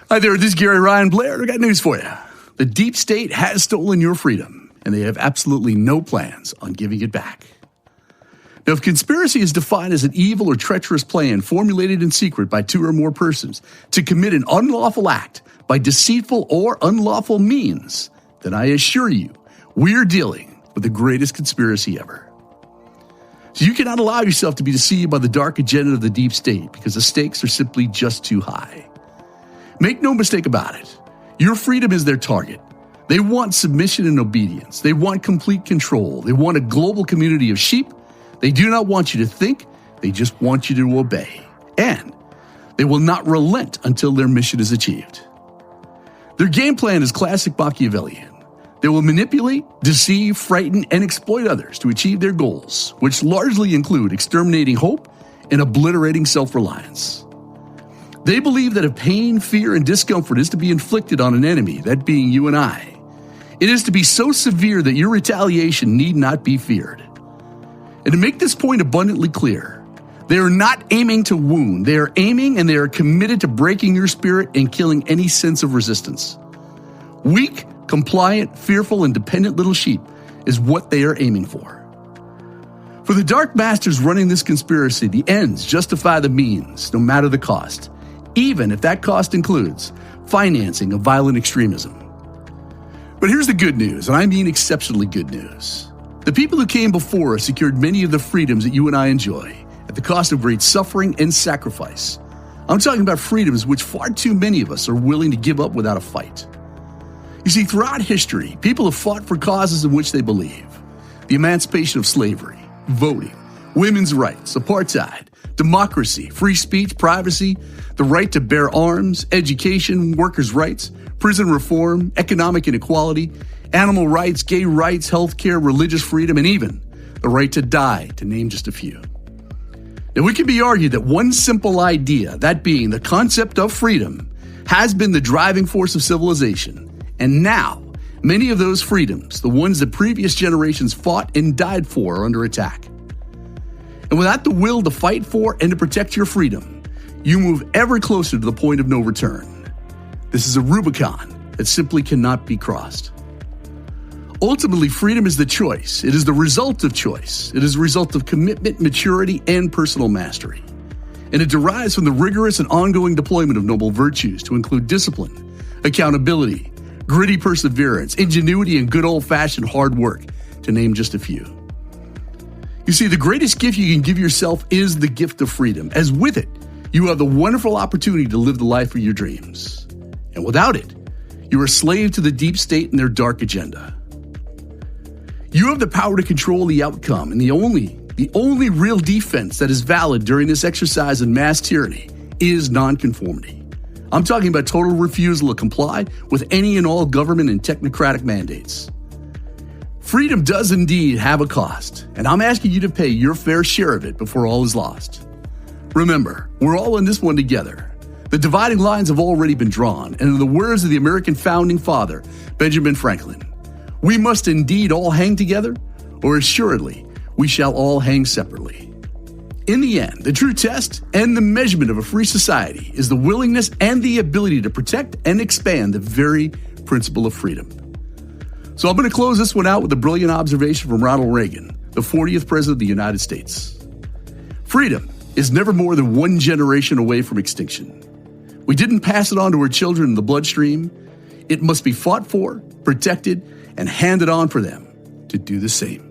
Hi there, this is garyryanblair. I got news for you. The deep state has stolen your freedom, and they have absolutely no plans on giving it back. Now, if conspiracy is defined as an evil or treacherous plan formulated in secret by two or more persons to commit an unlawful act by deceitful or unlawful means, then I assure you, we're dealing with the greatest conspiracy ever. So you cannot allow yourself to be deceived by the dark agenda of the deep state because the stakes are simply just too high. Make no mistake about it. Your freedom is their target. They want submission and obedience. They want complete control. They want a global community of sheep. They do not want you to think. They just want you to obey. And they will not relent until their mission is achieved. Their game plan is classic Machiavellian. They will manipulate, deceive, frighten, and exploit others to achieve their goals, which largely include exterminating hope and obliterating self-reliance. They believe that if pain, fear, and discomfort is to be inflicted on an enemy, that being you and I, it is to be so severe that your retaliation need not be feared. And to make this point abundantly clear, they are not aiming to wound. They are aiming and they are committed to breaking your spirit and killing any sense of resistance. Weak, compliant, fearful, and dependent little sheep is what they are aiming for. For the dark masters running this conspiracy, the ends justify the means, no matter the cost, even if that cost includes financing of violent extremism. But here's the good news, and I mean exceptionally good news. The people who came before us secured many of the freedoms that you and I enjoy at the cost of great suffering and sacrifice. I'm talking about freedoms which far too many of us are willing to give up without a fight. You see, throughout history, people have fought for causes in which they believe. The emancipation of slavery, voting, women's rights, apartheid, democracy, free speech, privacy, the right to bear arms, education, workers' rights, prison reform, economic inequality, animal rights, gay rights, healthcare, religious freedom, and even the right to die, to name just a few. Now, it can be argued that one simple idea, that being the concept of freedom, has been the driving force of civilization. And now, many of those freedoms, the ones that previous generations fought and died for, are under attack. And without the will to fight for and to protect your freedom, you move ever closer to the point of no return. This is a Rubicon that simply cannot be crossed. Ultimately, freedom is the choice. It is the result of choice. It is the result of commitment, maturity, and personal mastery. And it derives from the rigorous and ongoing deployment of noble virtues to include discipline, accountability, gritty perseverance, ingenuity, and good old-fashioned hard work, to name just a few. You see, the greatest gift you can give yourself is the gift of freedom, as with it, you have the wonderful opportunity to live the life of your dreams. And without it, you are a slave to the deep state and their dark agenda. You have the power to control the outcome, and the only real defense that is valid during this exercise in mass tyranny is nonconformity. I'm talking about total refusal to comply with any and all government and technocratic mandates. Freedom does indeed have a cost, and I'm asking you to pay your fair share of it before all is lost. Remember, we're all in this one together. The dividing lines have already been drawn, and in the words of the American founding father, Benjamin Franklin, we must indeed all hang together, or assuredly, we shall all hang separately. In the end, the true test and the measurement of a free society is the willingness and the ability to protect and expand the very principle of freedom. So I'm going to close this one out with a brilliant observation from Ronald Reagan, the 40th President of the United States. Freedom is never more than one generation away from extinction. We didn't pass it on to our children in the bloodstream. It must be fought for, protected, and handed on for them to do the same.